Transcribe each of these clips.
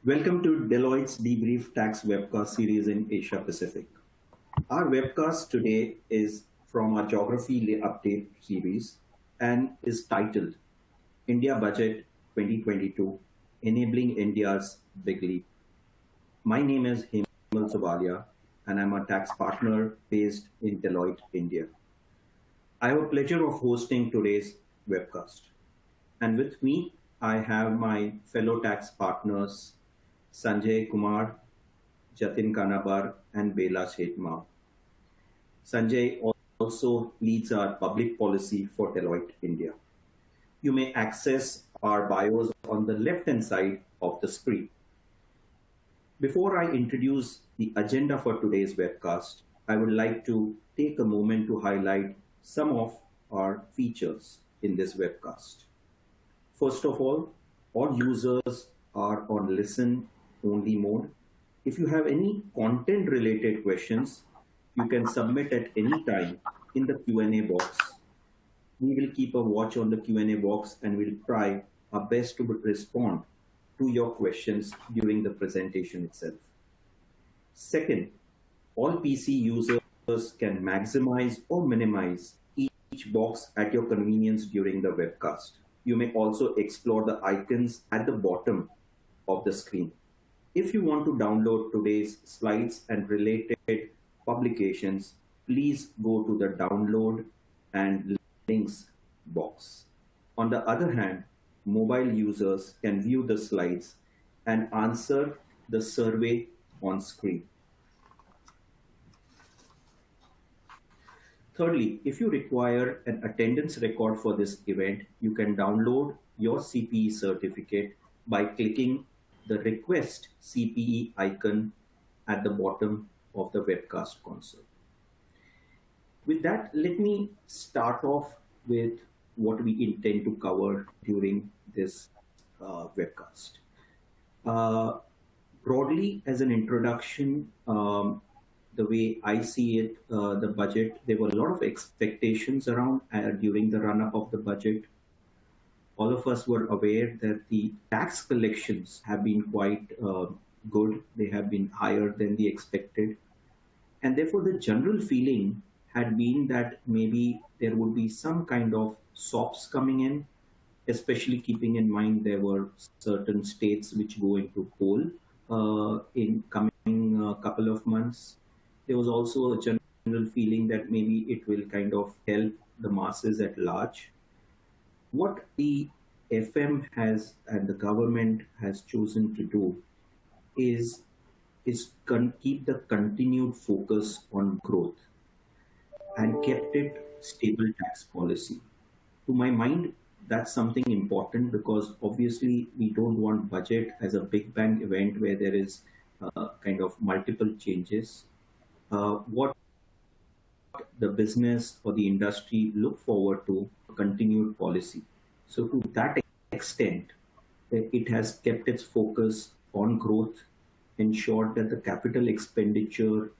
Welcome to Deloitte's Debrief Tax webcast series in Asia Pacific. Our webcast today is from our Geography Update series and is titled India Budget 2022 Enabling India's Big Leap. My name is Hemal Subalia and I'm a tax partner based in Deloitte, India. I have a pleasure of hosting today's webcast. And with me, I have my fellow tax partners Sanjay Kumar, Jatin Kanabar, and Bela Shetma. Sanjay also leads our public policy for Deloitte India. You may access our bios on the left-hand side of the screen. Before I introduce the agenda for today's webcast, I would like to take a moment to highlight some of our features in this webcast. First of all users are on listen-only mode. If you have any content-related questions, you can submit at any time in the Q&A box. We will keep a watch on the Q&A box and we'll try our best to respond to your questions during the presentation itself. Second, all PC users can maximize or minimize each box at your convenience during the webcast. You may also explore the icons at the bottom of the screen. If you want to download today's slides and related publications, please go to the download and links box. On the other hand, mobile users can view the slides and answer the survey on screen. Thirdly, if you require an attendance record for this event, you can download your CPE certificate by clicking the Request CPE icon at the bottom of the webcast console. With that, let me start off with what we intend to cover during this webcast. Broadly, as an introduction, the way I see it, the budget, there were a lot of expectations around during the run-up of the budget. All of us were aware that the tax collections have been quite good. They have been higher than the expected. And therefore, the general feeling had been that maybe there would be some kind of SOPs coming in, especially keeping in mind there were certain states which go into poll in coming couple of months. There was also a general feeling that maybe it will kind of help the masses at large. What the FM has and the government has chosen to do is keep the continued focus on growth and kept it stable tax policy. To my mind, that's something important because obviously we don't want budget as a big bang event where there is kind of multiple changes. What the business or the industry look forward to continued policy. So to that extent, it has kept its focus on growth, ensured that the capital expenditure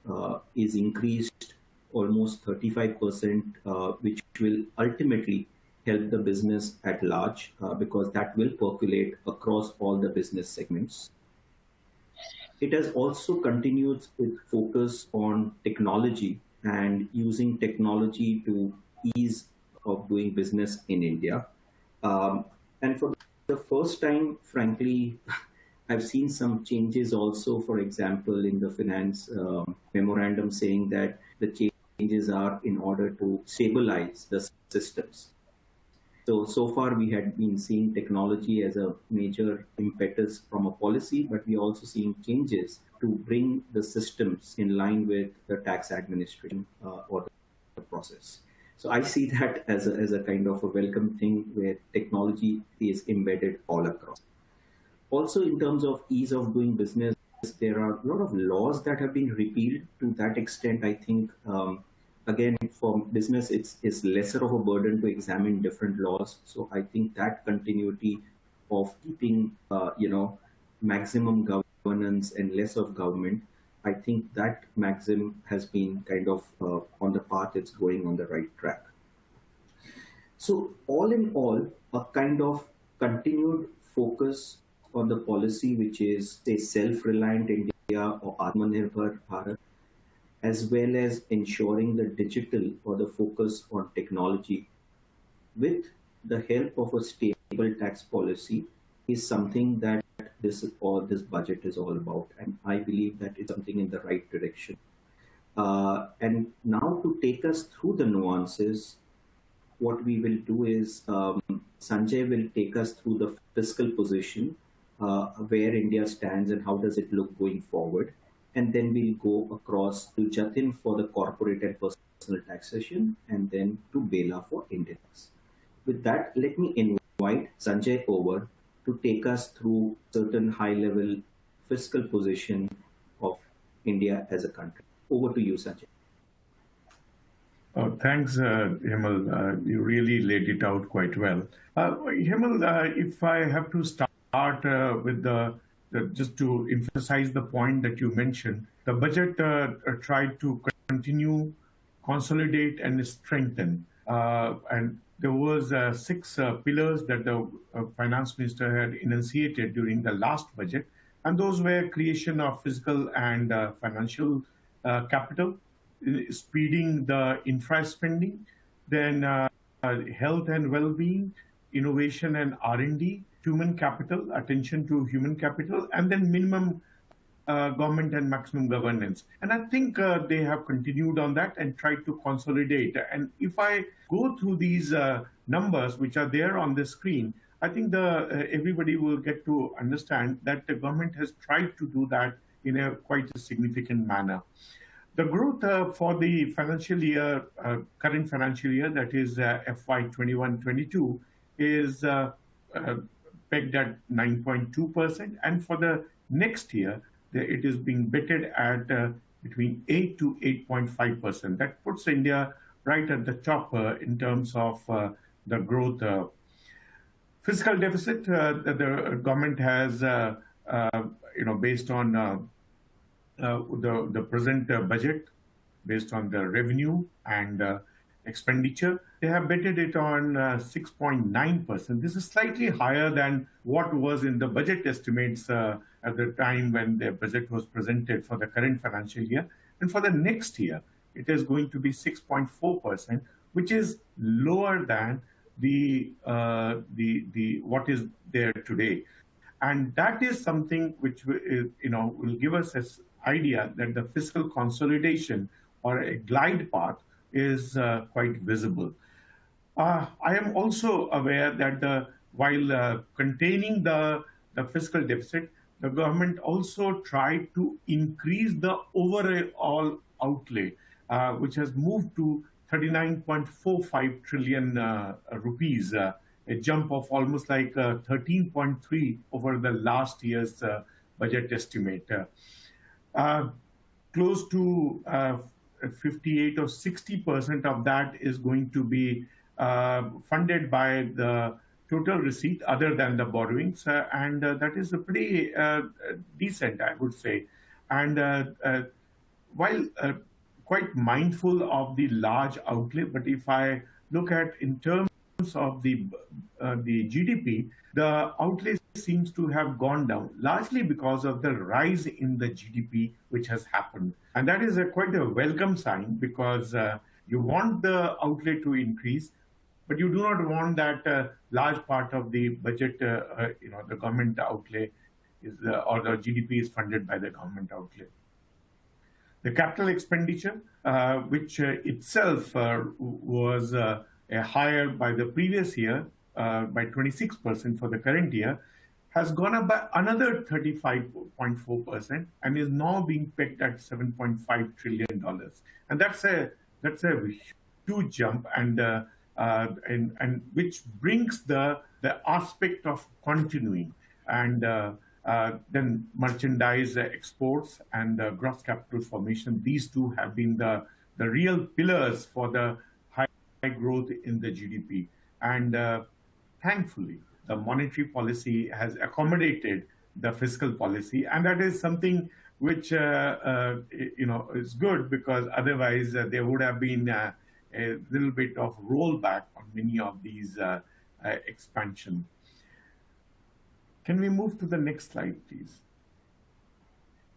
is increased almost 35%, which will ultimately help the business at large because that will percolate across all the business segments. It has also continued with focus on technology and using technology to ease of doing business in India. And for the first time, frankly, I've seen some changes also, for example, in the finance memorandum saying that the changes are in order to stabilize the systems. So far we had been seeing technology as a major impetus from a policy, but we're also seeing changes to bring the systems in line with the tax administration or the process. So I see that as a kind of a welcome thing where technology is embedded all across. Also, in terms of ease of doing business, there are a lot of laws that have been repealed. To that extent, I think again, for business, it's lesser of a burden to examine different laws. So I think that continuity of keeping, maximum governance and less of government, I think that maxim has been kind of on the path it's going on the right track. So all in all, a kind of continued focus on the policy which is, say, self-reliant India or Atmanirbhar Bharat, as well as ensuring the digital or the focus on technology with the help of a stable tax policy is something that this budget is all about, and I believe that it's something in the right direction. And now to take us through the nuances, what we will do is Sanjay will take us through the fiscal position, where India stands and how does it look going forward. And then we'll go across to Jatin for the corporate and personal taxation, and then to Bela for index. With that, let me invite Sanjay over to take us through certain high-level fiscal position of India as a country. Over to you, Sanjay. Thanks, Himal. You really laid it out quite well. Himal, if I have to start with just to emphasize the point that you mentioned, the budget tried to continue, consolidate, and strengthen. And there was 6 pillars that the finance minister had enunciated during the last budget, and those were creation of physical and financial capital, speeding the infra spending, then health and well-being, innovation and R&D, human capital, attention to human capital, and then minimum government and maximum governance. And I think they have continued on that and tried to consolidate. And if I go through these numbers, which are there on the screen, I think everybody will get to understand that the government has tried to do that in a quite a significant manner. The growth for the financial year, current financial year, that is FY 21-22, is pegged at 9.2%, and for the next year, it is being betted at between 8 to 8.5%. That puts India right at the top in terms of the growth. Fiscal deficit that the government has, based on the present budget, based on the revenue and expenditure, they have betted it on 6.9%. This is slightly higher than what was in the budget estimates at the time when the budget was presented for the current financial year. And for the next year, it is going to be 6.4%, which is lower than the what is there today. And that is something which will give us an idea that the fiscal consolidation or a glide path is quite visible. I am also aware that while containing the fiscal deficit, the government also tried to increase the overall outlay, which has moved to 39.45 trillion rupees, a jump of almost like 13.3 over the last year's budget estimate. Close to 58 or 60% of that is going to be funded by the total receipt other than the borrowings, and that is a pretty decent, I would say. And while quite mindful of the large outlay, but if I look at in terms of the GDP, the outlay seems to have gone down, largely because of the rise in the GDP which has happened. And that is quite a welcome sign, because you want the outlay to increase, but you do not want that large part of the budget, the government outlay is or the GDP is funded by the government outlay. The capital expenditure, which itself was higher by the previous year, by 26% for the current year, has gone up by another 35.4% and is now being pegged at $7.5 trillion. And that's a huge jump, and which brings the aspect of continuing. And then merchandise exports and gross capital formation, these two have been the real pillars for the high growth in the GDP. And thankfully, the monetary policy has accommodated the fiscal policy, and that is something which is good, because otherwise there would have been a little bit of rollback on many of these expansion. Can we move to the next slide, please?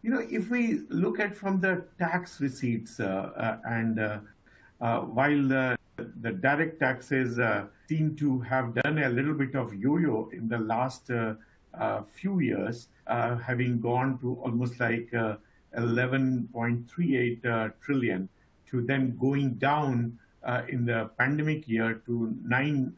If we look at from the tax receipts, and while the direct taxes seem to have done a little bit of yo-yo in the last few years, having gone to almost like 11.38 trillion, to then going down in the pandemic year to 9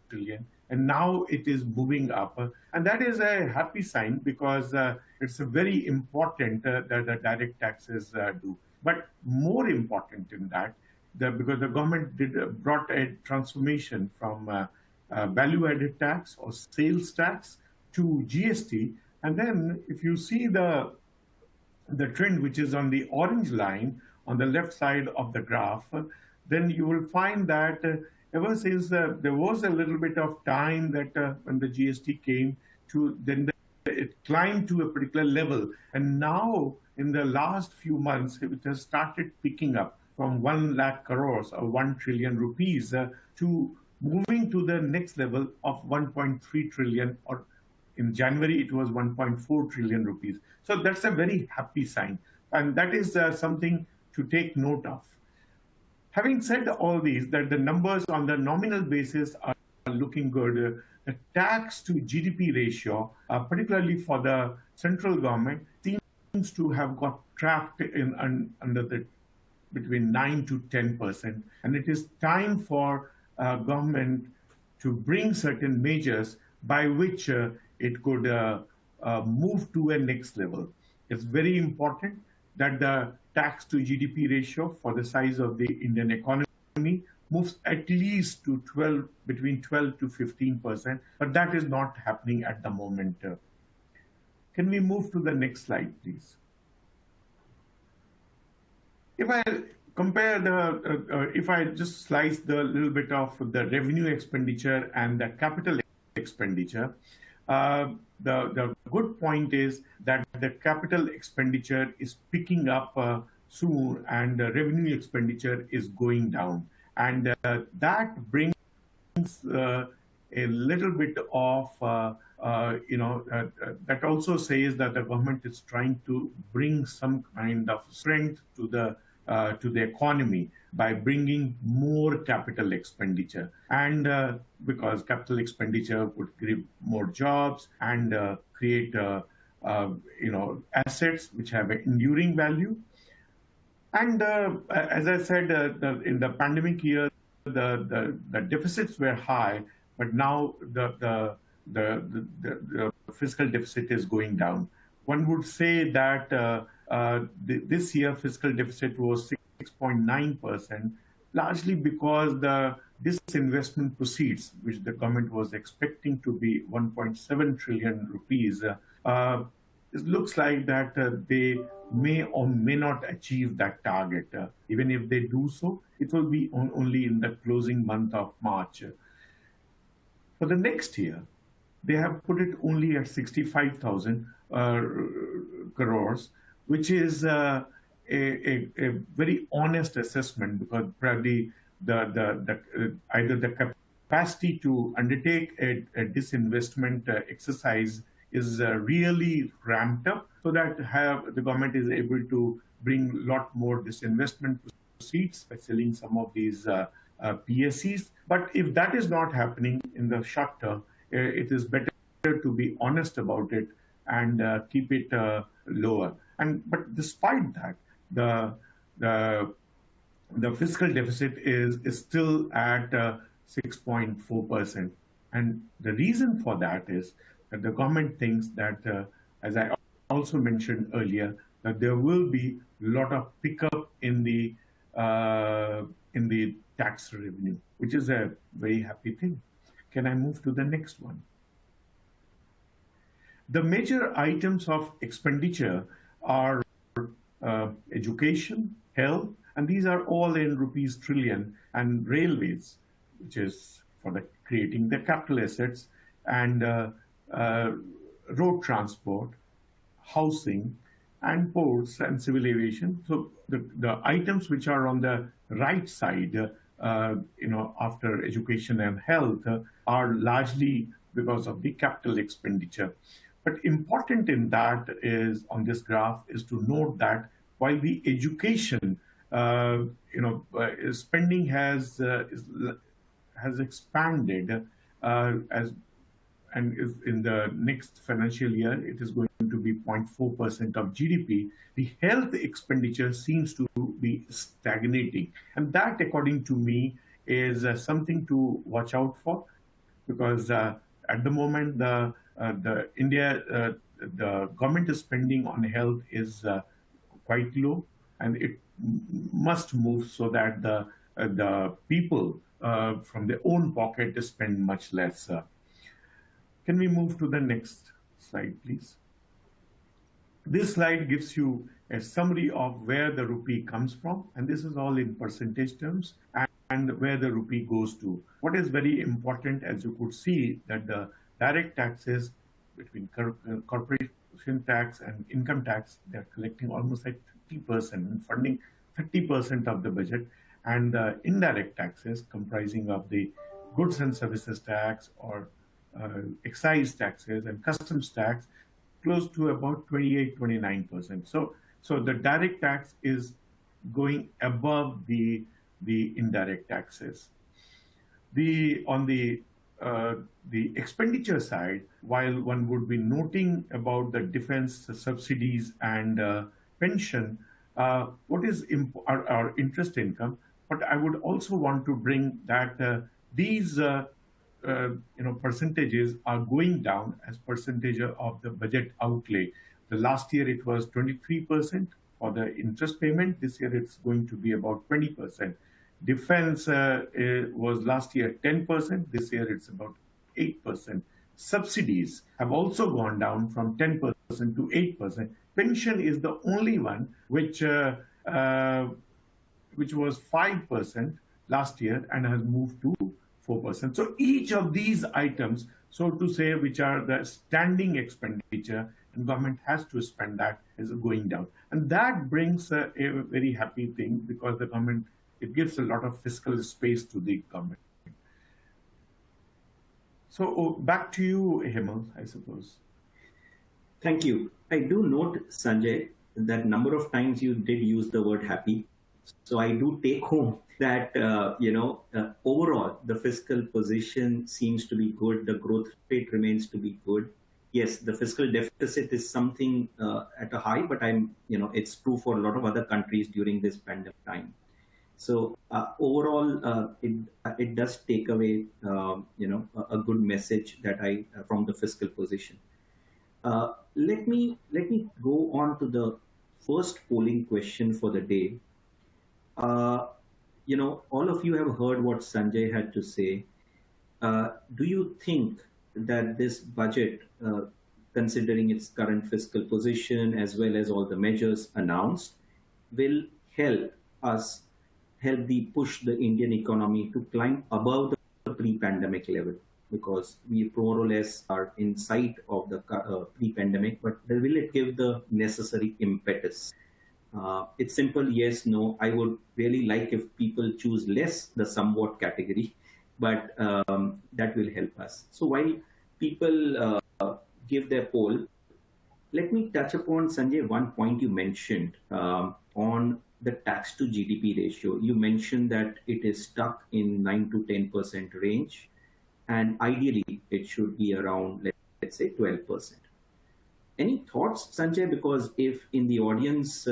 trillion, and now it is moving up. And that is a happy sign, because it's a very important that the direct taxes do. But more important than that, because the government brought a transformation from value-added tax or sales tax to GST. And then if you see the trend, which is on the orange line on the left side of the graph, then you will find that ever since there was a little bit of time that when the GST came to, then it climbed to a particular level. And now in the last few months, it has started picking up from 1 lakh crores or 1 trillion rupees to moving to the next level of 1.3 trillion, or in January it was 1.4 trillion rupees. So that's a very happy sign. And that is something to take note of. Having said all these, that the numbers on the nominal basis are looking good, the tax to GDP ratio, particularly for the central government, seems to have got trapped in under the between 9 to 10%. And it is time for government to bring certain measures by which it could move to a next level. It's very important that the tax to GDP ratio for the size of the Indian economy moves at least to between 12 to 15%, but that is not happening at the moment. Can we move to the next slide, please? If I compare if I just slice the little bit of the revenue expenditure and the capital expenditure, the good point is that the capital expenditure is picking up soon, and the revenue expenditure is going down. And that brings a little bit of, that also says that the government is trying to bring some kind of strength to the economy by bringing more capital expenditure. And because capital expenditure would give more jobs and create assets which have an enduring value. And as I said, in the pandemic year, the deficits were high, but now the fiscal deficit is going down. One would say that this year fiscal deficit was 6.9%, largely because the disinvestment proceeds, which the government was expecting to be 1.7 trillion rupees, it looks like that they may or may not achieve that target. Even if they do so, it will be only in the closing month of March. For the next year, they have put it only at 65,000 crores, which is a very honest assessment, because probably either the capacity to undertake a disinvestment exercise is really ramped up, so that the government is able to bring a lot more disinvestment proceeds by selling some of these PSCs. But if that is not happening in the short term, it is better to be honest about it and keep it lower. But despite that, the fiscal deficit is still at 6.4%. And the reason for that is that the government thinks that, as I also mentioned earlier, that there will be a lot of pickup in the tax revenue, which is a very happy thing. Can I move to the next one? The major items of expenditure are education, health, and these are all in rupees trillion, and railways, which is for creating the capital assets, and road transport, housing, and ports and civil aviation. So the items which are on the right side, after education and health, are largely because of the capital expenditure. But important in that is on this graph is to note that while the education, spending has expanded as and if in the next financial year it is going to be 0.4% of GDP, the health expenditure seems to be stagnating. And that, according to me, is something to watch out for, because at the moment the government is spending on health is quite low, and it must move so that the people from their own pocket spend much less. Can we move to the next slide, please? This slide gives you a summary of where the rupee comes from, and this is all in percentage terms, and where the rupee goes to. What is very important, as you could see, that the direct taxes between corporation tax and income tax, they're collecting almost like 30% and funding 30% of the budget, and the indirect taxes comprising of the goods and services tax or excise taxes and customs tax, close to about 28-29%. So the direct tax is going above the indirect taxes. On the expenditure side, while one would be noting about the defense subsidies and pension, what is our interest income, but I would also want to bring that these percentages are going down as percentage of the budget outlay. The last year it was 23% for the interest payment. This year it's going to be about 20%. Defense was last year 10%. This year it's about 8%. Subsidies have also gone down from 10% to 8%. Pension is the only one which was 5% last year and has moved to 4%. So each of these items, so to say, which are the standing expenditure, and government has to spend, that is going down. And that brings a very happy thing, because the government, it gives a lot of fiscal space to the government. So back to you, Hemal, I suppose. Thank you. I do note, Sanjay, that number of times you did use the word happy. So I do take home that, overall, the fiscal position seems to be good. The growth rate remains to be good. Yes, the fiscal deficit is something at a high, but it's true for a lot of other countries during this pandemic time. So overall, it does take away, a good message that from the fiscal position. Let me go on to the first polling question for the day. All of you have heard what Sanjay had to say. Do you think that this budget, considering its current fiscal position as well as all the measures announced, will help push the Indian economy to climb above the pre-pandemic level? Because we more or less are in sight of the pre-pandemic, but will it give the necessary impetus? It's simple, yes, no. I would really like if people choose less, the somewhat category, but that will help us. So while people give their poll, let me touch upon, Sanjay, one point you mentioned on the tax to GDP ratio. You mentioned that it is stuck in 9 to 10% range, and ideally it should be around, let's say, 12%. Any thoughts, Sanjay? Because if in the audience,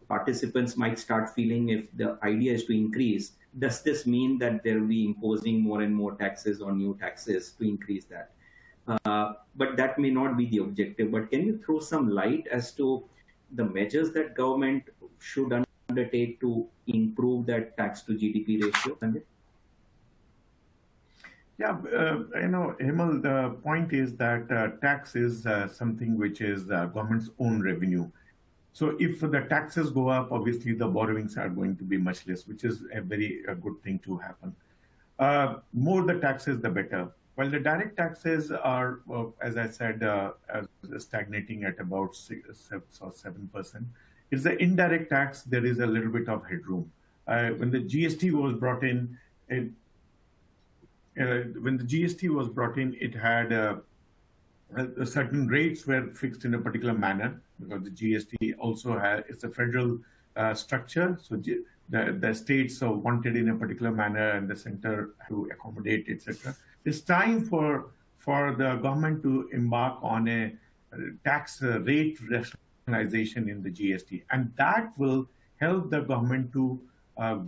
participants might start feeling, if the idea is to increase, does this mean that they'll be imposing more and more taxes or new taxes to increase that? But that may not be the objective. But can you throw some light as to the measures that government should undertake to improve that tax to GDP ratio, Sanjay? Yeah, Hemal, the point is that tax is something which is the government's own revenue. So if the taxes go up, obviously the borrowings are going to be much less, which is a very good thing to happen. More the taxes, the better. While the direct taxes are, as I said, stagnating at about 6 or 7%, it's the indirect tax, there is a little bit of headroom. When the GST was brought in, when the GST was brought in, it had certain rates were fixed in a particular manner because the GST also has it's a federal structure. So the states wanted in a particular manner, and the center to accommodate, etc. It's time for the government to embark on a tax rate rationalization in the GST, and that will help the government to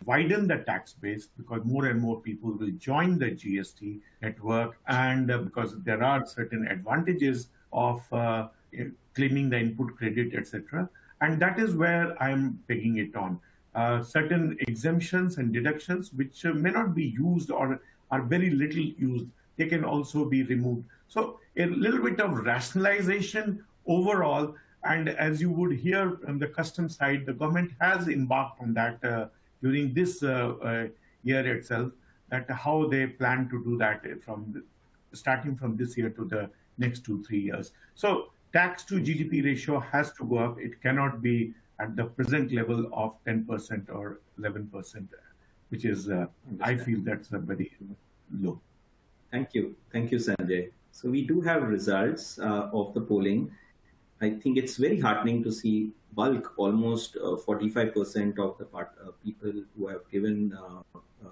widen the tax base because more and more people will join the GST network, and because there are certain advantages of claiming the input credit, etc. And that is where I'm pegging it on. Certain exemptions and deductions which may not be used or are very little used, they can also be removed. So a little bit of rationalization overall. And as you would hear from the customs side, the government has embarked on that during this year itself, that how they plan to do that starting from this year to the next 2-3 years. So tax to GDP ratio has to go up. It cannot be at the present level of 10% or 11%, which is, I feel that's a very low. Thank you, Sanjay. So we do have results of the polling. I think it's very heartening to see bulk, almost 45% of the people who have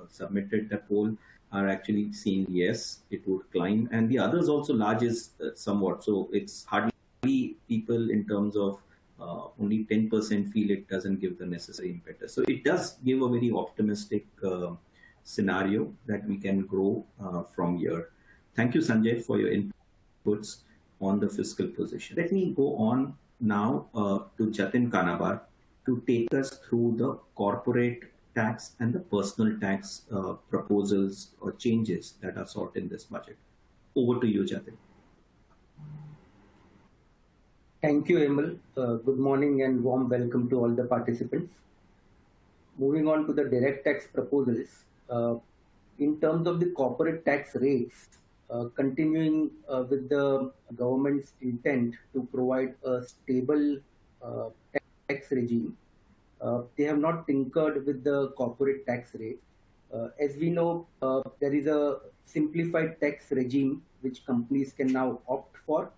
submitted the poll are actually saying yes, it would climb. And the others also large is somewhat. So it's hardly people in terms of only 10% feel it doesn't give the necessary impetus. So it does give a very optimistic scenario that we can grow from here. Thank you, Sanjay, for your inputs on the fiscal position. Let me go on now to Jatin Kanabar to take us through the corporate tax and the personal tax proposals or changes that are sought in this budget. Over to you, Jatin. Thank you, Emil. Good morning and warm welcome to all the participants. Moving on to the direct tax proposals. In terms of the corporate tax rates, continuing with the government's intent to provide a stable tax regime, they have not tinkered with the corporate tax rate. As we know, there is a simplified tax regime which companies can now opt for,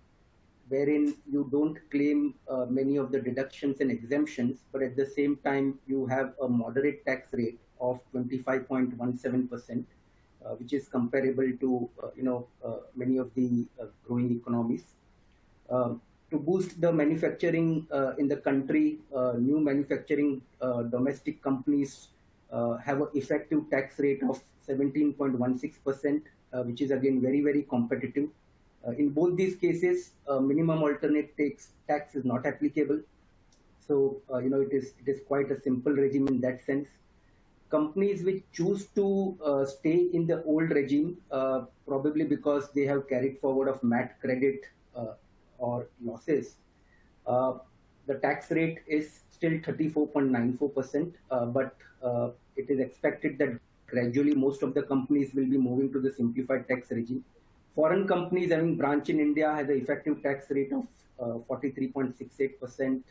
wherein you don't claim many of the deductions and exemptions, but at the same time you have a moderate tax rate of 25.17%. Which is comparable to many of the growing economies. To boost the manufacturing in the country, new manufacturing domestic companies have an effective tax rate of 17.16%, which is again very, very competitive. In both these cases, minimum alternate tax is not applicable. So it is quite a simple regime in that sense. Companies which choose to stay in the old regime, probably because they have carried forward of MAT credit or losses, the tax rate is still 34.94%, but it is expected that gradually most of the companies will be moving to the simplified tax regime. Foreign companies having branch in India has an effective tax rate of 43.68%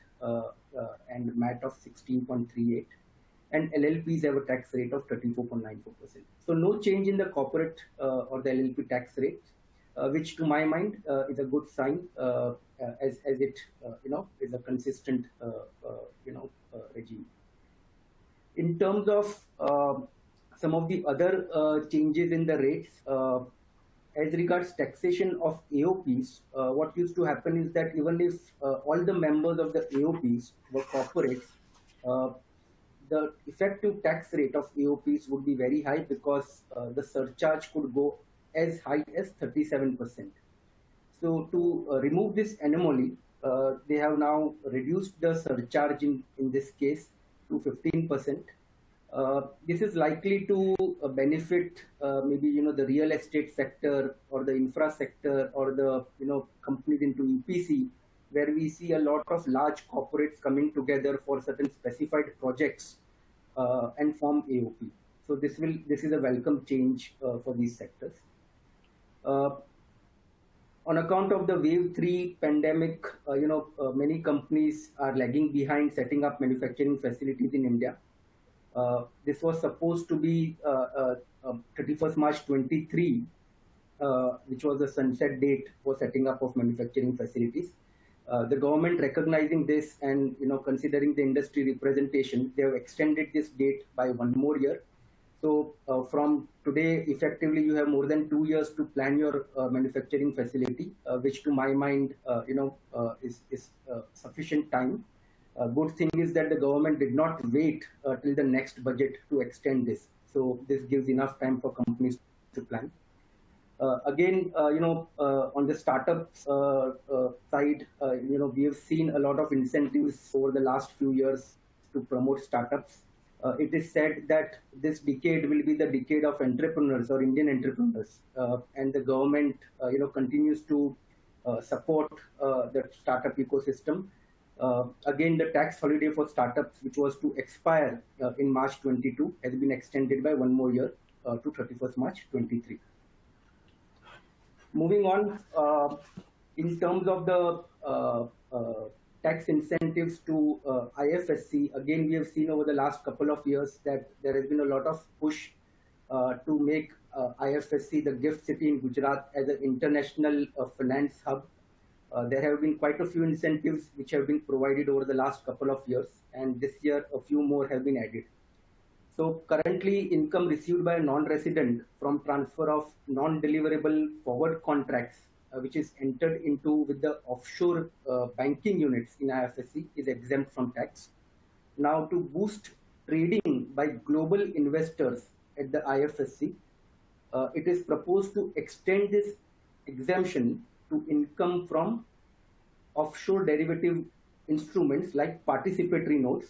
and MAT of 16.38%. And LLPs have a tax rate of 34.94%. So no change in the corporate or the LLP tax rate, which to my mind is a good sign, as it is a consistent regime. In terms of some of the other changes in the rates, as regards taxation of AOPs, what used to happen is that even if all the members of the AOPs were corporates, the effective tax rate of AOPs would be very high because the surcharge could go as high as 37%. So to remove this anomaly, they have now reduced the surcharge in this case to 15%. This is likely to benefit maybe the real estate sector or the infra sector or the companies into EPC, where we see a lot of large corporates coming together for certain specified projects and form AOP. So this is a welcome change for these sectors. On account of the wave 3 pandemic, many companies are lagging behind setting up manufacturing facilities in India. This was supposed to be 31st March 23, which was the sunset date for setting up of manufacturing facilities. The government recognizing this and considering the industry representation, they have extended this date by 1 more year. So from today, effectively, you have more than 2 years to plan your manufacturing facility, which to my mind, is sufficient time. Good thing is that the government did not wait till the next budget to extend this. So this gives enough time for companies to plan. Again, on the startups side, we have seen a lot of incentives over the last few years to promote startups. It is said that this decade will be the decade of entrepreneurs or Indian entrepreneurs, and the government, continues to support the startup ecosystem. Again, the tax holiday for startups, which was to expire in March 22, has been extended by 1 more year to 31st March 23. Moving on, in terms of the tax incentives to IFSC, again, we have seen over the last couple of years that there has been a lot of push to make IFSC the gift city in Gujarat as an international finance hub. There have been quite a few incentives which have been provided over the last couple of years, and this year a few more have been added. So currently, income received by a non-resident from transfer of non-deliverable forward contracts, which is entered into with the offshore banking units in IFSC, is exempt from tax. Now, to boost trading by global investors at the IFSC, it is proposed to extend this exemption to income from offshore derivative instruments like participatory notes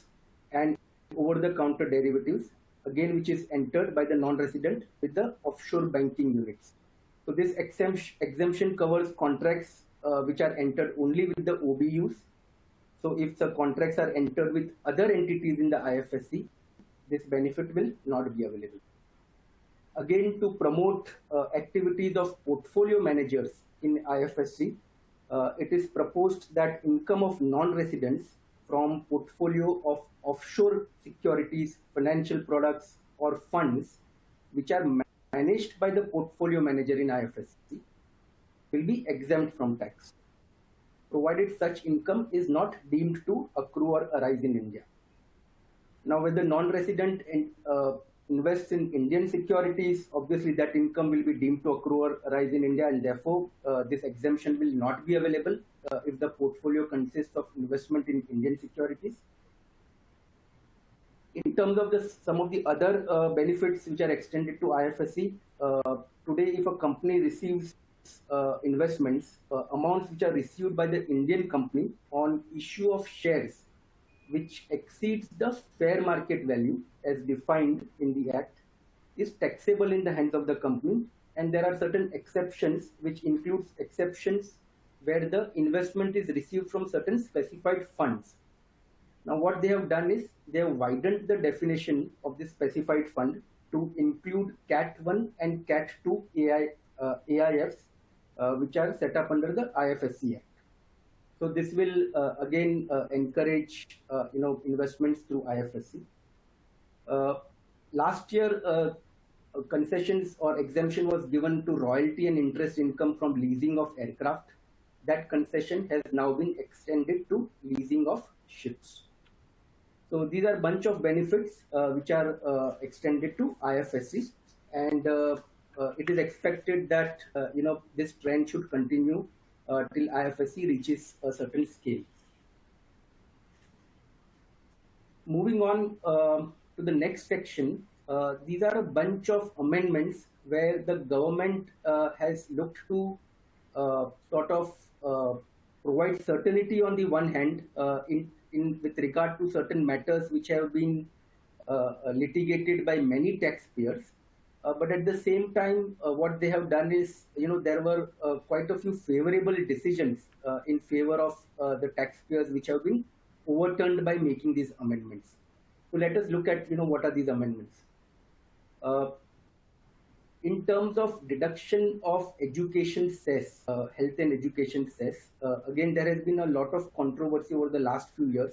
and over-the-counter derivatives, again, which is entered by the non-resident with the offshore banking units. So this exemption covers contracts which are entered only with the OBUs. So if the contracts are entered with other entities in the IFSC, this benefit will not be available. Again, to promote activities of portfolio managers in IFSC, it is proposed that income of non-residents from portfolio of offshore securities, financial products, or funds which are managed by the portfolio manager in IFSC will be exempt from tax, provided such income is not deemed to accrue or arise in India. Now, when the non-resident invests in Indian securities, obviously that income will be deemed to accrue or arise in India, and therefore this exemption will not be available if the portfolio consists of investment in Indian securities. In terms of some of the other benefits which are extended to IFSC, today if a company receives investments, amounts which are received by the Indian company on issue of shares which exceeds the fair market value as defined in the Act is taxable in the hands of the company, and there are certain exceptions which includes exceptions where the investment is received from certain specified funds. Now what they have done is they have widened the definition of this specified fund to include Cat 1 and Cat 2 AIFs, which are set up under the IFSC Act. So this will again encourage investments through IFSC. Last year, concessions or exemption was given to royalty and interest income from leasing of aircraft. That concession has now been extended to leasing of ships. So these are a bunch of benefits which are extended to IFSC, and it is expected that this trend should continue till IFSC reaches a certain scale. Moving on to the next section, these are a bunch of amendments where the government has looked to sort of provide certainty on the one hand with regard to certain matters which have been litigated by many taxpayers. But at the same time, what they have done is, there were quite a few favorable decisions in favor of the taxpayers which have been overturned by making these amendments. So let us look at, what are these amendments. In terms of deduction of education cess, health and education cess, again, there has been a lot of controversy over the last few years,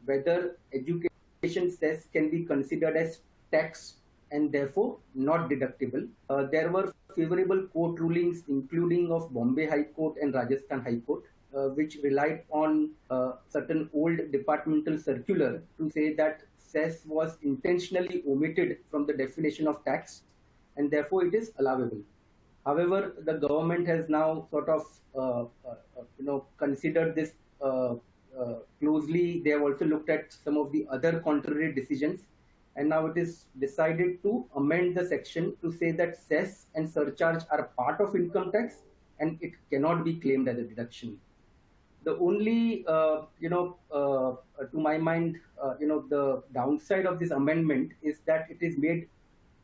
whether education cess can be considered as tax and therefore not deductible. There were favorable court rulings, including of Bombay High Court and Rajasthan High Court, which relied on certain old departmental circular to say that cess was intentionally omitted from the definition of tax and therefore it is allowable. However, the government has now sort of considered this closely. They have also looked at some of the other contrary decisions, and now it is decided to amend the section to say that cess and surcharge are part of income tax and it cannot be claimed as a deduction. The only, to my mind, the downside of this amendment is that it is made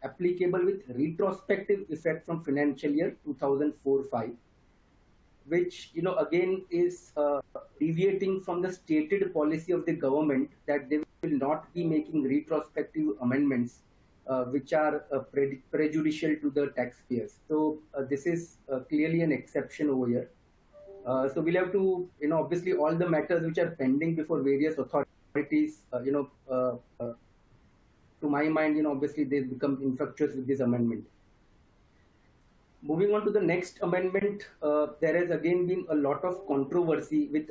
applicable with retrospective effect from financial year 2004-5, which again is deviating from the stated policy of the government that they will not be making retrospective amendments which are prejudicial to the taxpayers. So this is clearly an exception over here. So we'll have to, obviously all the matters which are pending before various authorities, to my mind, obviously they become infructuous with this amendment. Moving on to the next amendment, there has again been a lot of controversy with,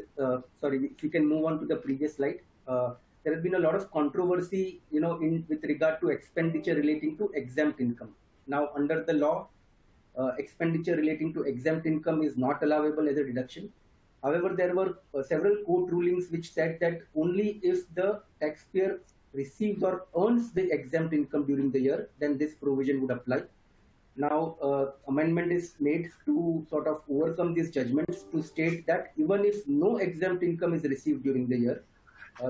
if you can move on to the previous slide. There has been a lot of controversy, with regard to expenditure relating to exempt income. Now, under the law, expenditure relating to exempt income is not allowable as a deduction. However, there were several court rulings which said that only if the taxpayer receives or earns the exempt income during the year, then this provision would apply. Now, amendment is made to sort of overcome these judgments to state that even if no exempt income is received during the year,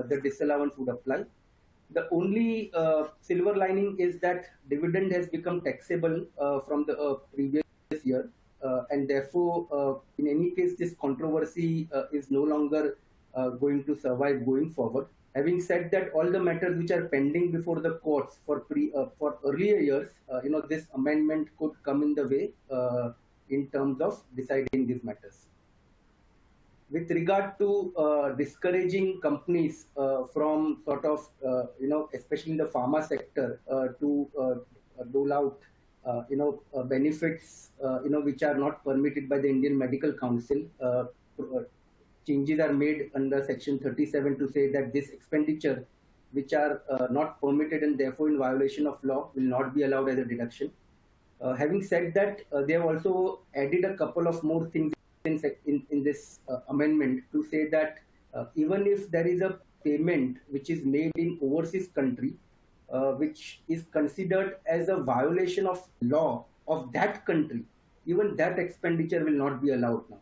the disallowance would apply. The only silver lining is that dividend has become taxable from the previous year, and therefore, in any case, this controversy is no longer going to survive going forward. Having said that, all the matters which are pending before the courts for earlier years, this amendment could come in the way in terms of deciding these matters. With regard to discouraging companies from sort of, especially in the pharma sector, to dole out, benefits, which are not permitted by the Indian Medical Council, changes are made under Section 37 to say that this expenditure, which are not permitted and therefore in violation of law, will not be allowed as a deduction. Having said that, they have also added a couple of more things in this amendment to say that even if there is a payment which is made in overseas country, which is considered as a violation of law of that country, even that expenditure will not be allowed now.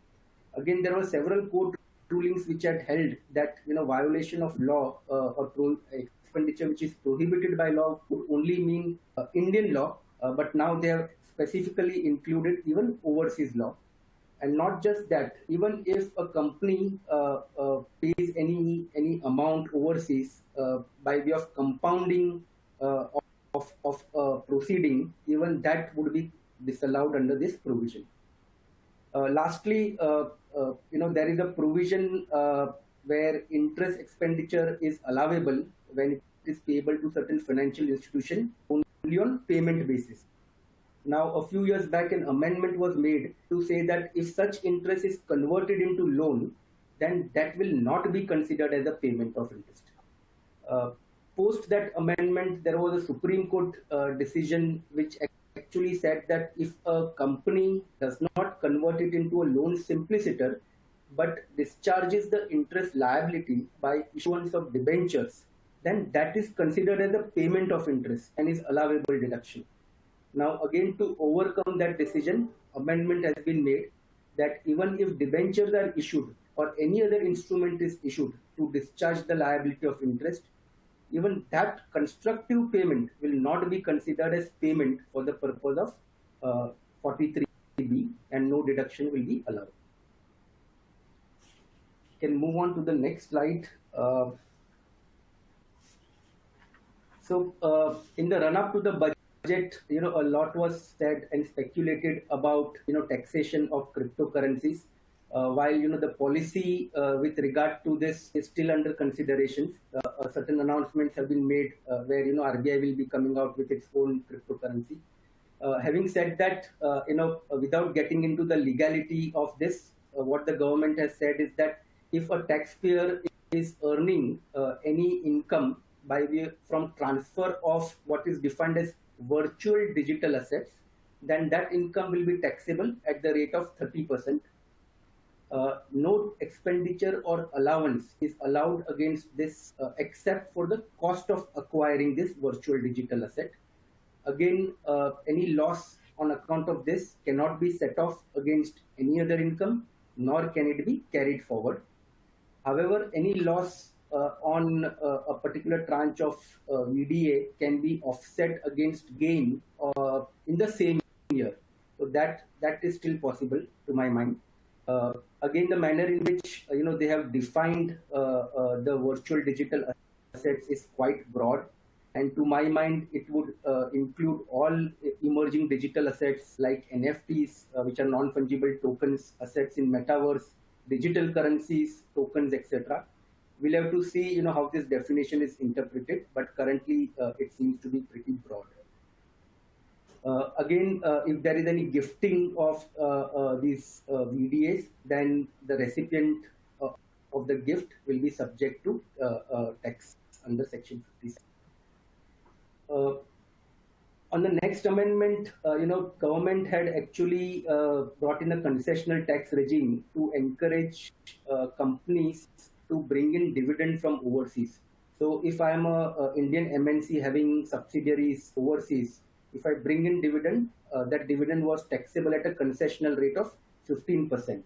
Again, there were several court rulings which had held that violation of law or expenditure which is prohibited by law would only mean Indian law, but now they have specifically included even overseas law. And not just that, even if a company pays any amount overseas by way of compounding of proceeding, even that would be disallowed under this provision. Lastly, there is a provision where interest expenditure is allowable when it is payable to certain financial institution only on payment basis. Now, a few years back, an amendment was made to say that if such interest is converted into loan, then that will not be considered as a payment of interest. Post that amendment, there was a Supreme Court decision which actually said that if a company does not convert it into a loan simpliciter, but discharges the interest liability by issuance of debentures, then that is considered as a payment of interest and is allowable deduction. Now, again, to overcome that decision, amendment has been made that even if debentures are issued or any other instrument is issued to discharge the liability of interest, even that constructive payment will not be considered as payment for the purpose of 43B, and no deduction will be allowed. Can move on to the next slide. In the run-up to the budget, a lot was said and speculated about taxation of cryptocurrencies. while the policy with regard to this is still under consideration. Certain announcements have been made where RBI will be coming out with its own cryptocurrency. Having said that, without getting into the legality of this, what the government has said is that if a taxpayer is earning any income from transfer of what is defined as virtual digital assets, then that income will be taxable at the rate of 30%. No expenditure or allowance is allowed against this except for the cost of acquiring this virtual digital asset. Again, any loss on account of this cannot be set off against any other income, nor can it be carried forward. However, any loss on a particular tranche of VDA can be offset against gain in the same year. So that is still possible to my mind. Again, the manner in which they have defined the virtual digital assets is quite broad, and to my mind, it would include all emerging digital assets like NFTs, which are non-fungible tokens, assets in metaverse, digital currencies, tokens, etc. We'll have to see, how this definition is interpreted, but currently it seems to be pretty broad. Again, if there is any gifting of these VDAs, then the recipient of the gift will be subject to tax under Section 57. On the next amendment, government had actually brought in a concessional tax regime to encourage companies to bring in dividend from overseas. So if I am a Indian MNC having subsidiaries overseas, if I bring in dividend, that dividend was taxable at a concessional rate of 15%.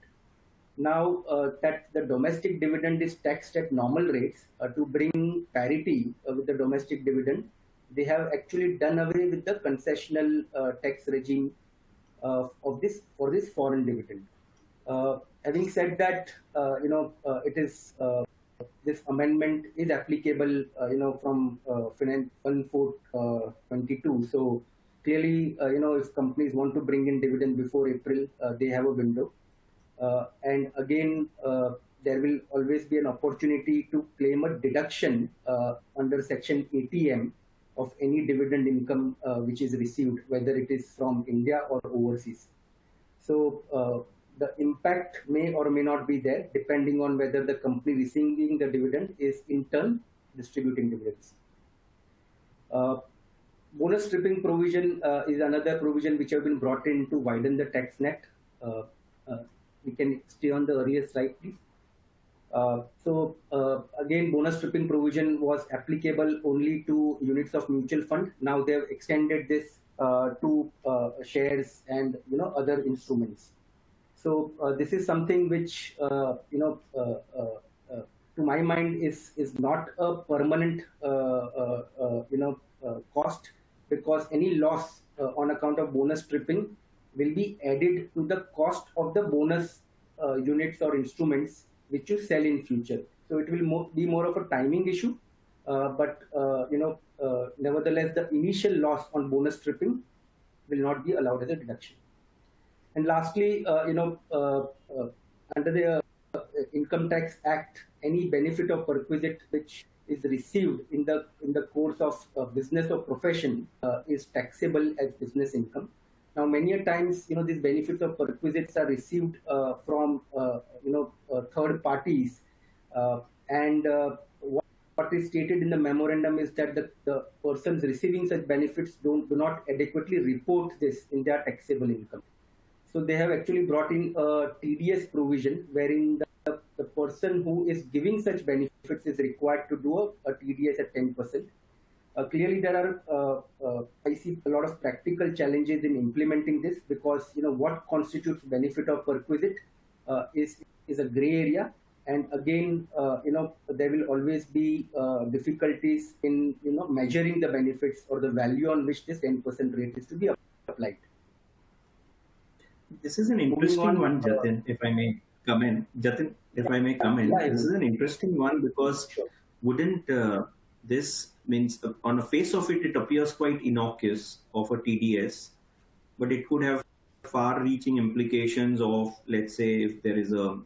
Now that the domestic dividend is taxed at normal rates, to bring parity with the domestic dividend, they have actually done away with the concessional tax regime for this foreign dividend. Having said that, it is this amendment is applicable, from Finance 1/4/22. So clearly, if companies want to bring in dividend before April, they have a window. And again, there will always be an opportunity to claim a deduction under Section 80M of any dividend income which is received, whether it is from India or overseas. So the impact may or may not be there, depending on whether the company receiving the dividend is in turn distributing dividends. Bonus stripping provision is another provision which have been brought in to widen the tax net. We can stay on the earlier slide, please. Again, bonus stripping provision was applicable only to units of mutual fund. Now they have extended this to shares and other instruments. So this is something which to my mind is not a permanent cost, because any loss on account of bonus stripping will be added to the cost of the bonus units or instruments which you sell in future. So it will be more of a timing issue, but nevertheless, the initial loss on bonus stripping will not be allowed as a deduction. And lastly, under the Income Tax Act, any benefit or perquisite which is received in the course of business or profession is taxable as business income. Now, many a times, these benefits or perquisites are received from third parties, and what is stated in the memorandum is that the persons receiving such benefits do not adequately report this in their taxable income. So they have actually brought in a TDS provision wherein the person who is giving such benefits is required to do a TDS at 10%. Clearly, there are I see a lot of practical challenges in implementing this, because what constitutes benefit or perquisite is a gray area, and again there will always be difficulties in measuring the benefits or the value on which this 10% rate is to be applied. This is an interesting one, Jatin, if I may come in. Jatin, if I may come in, this is an interesting one because wouldn't this means on the face of it, it appears quite innocuous of a TDS, but it could have far-reaching implications of, let's say, if there is a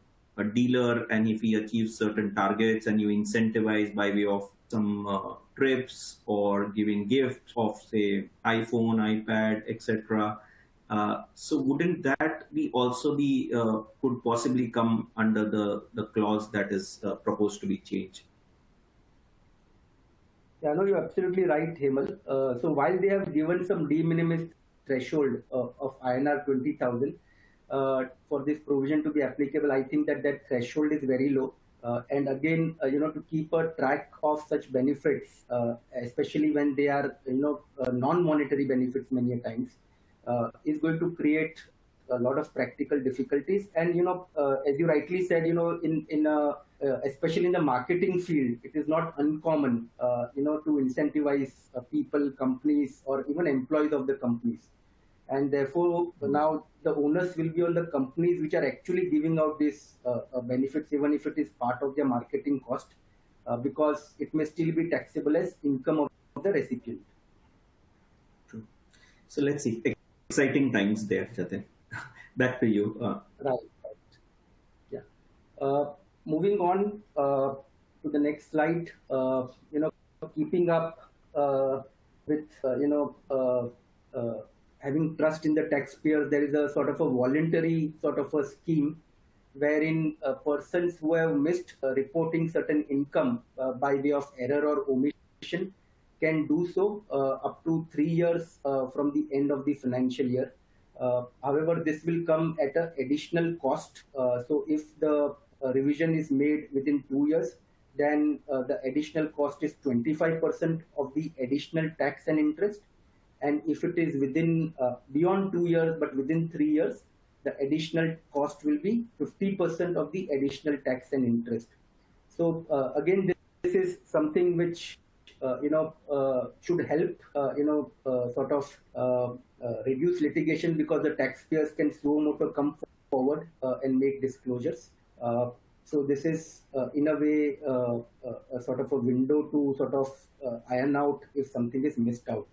dealer and if he achieves certain targets and you incentivize by way of some trips or giving gifts of, say, iPhone, iPad, etc. So wouldn't that be also be could possibly come under the clause that is proposed to be changed? Yeah, no, you're absolutely right, Hemal. So while they have given some de minimis threshold of INR 20,000 for this provision to be applicable, I think that that threshold is very low. And again, to keep a track of such benefits, especially when they are, non-monetary benefits many a times, is going to create a lot of practical difficulties. And, as you rightly said, especially in the marketing field, it is not uncommon, to incentivize people, companies, or even employees of the companies. And therefore, now the onus will be on the companies which are actually giving out these benefits, even if it is part of their marketing cost, because it may still be taxable as income of the recipient. True. So let's see. Exciting times there, Jatin. Back to you. Right. Yeah. Moving on to the next slide. Keeping up with having trust in the taxpayer, there is a sort of a voluntary sort of a scheme wherein persons who have missed reporting certain income by way of error or omission can do so up to 3 years from the end of the financial year. However, this will come at an additional cost. So if the revision is made within 2 years, then the additional cost is 25% of the additional tax and interest. And if it is within beyond 2 years but within 3 years, the additional cost will be 50% of the additional tax and interest. So again, this is something which should help sort of reduce litigation, because the taxpayers can suo motu come forward and make disclosures. So this is in a way a sort of a window to sort of iron out if something is missed out.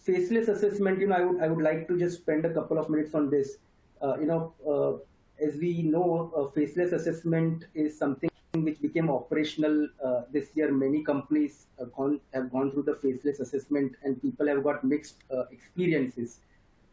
Faceless assessment, I would like to just spend a couple of minutes on this. As we know, faceless assessment is something which became operational this year. Many companies have gone through the faceless assessment, and people have got mixed experiences.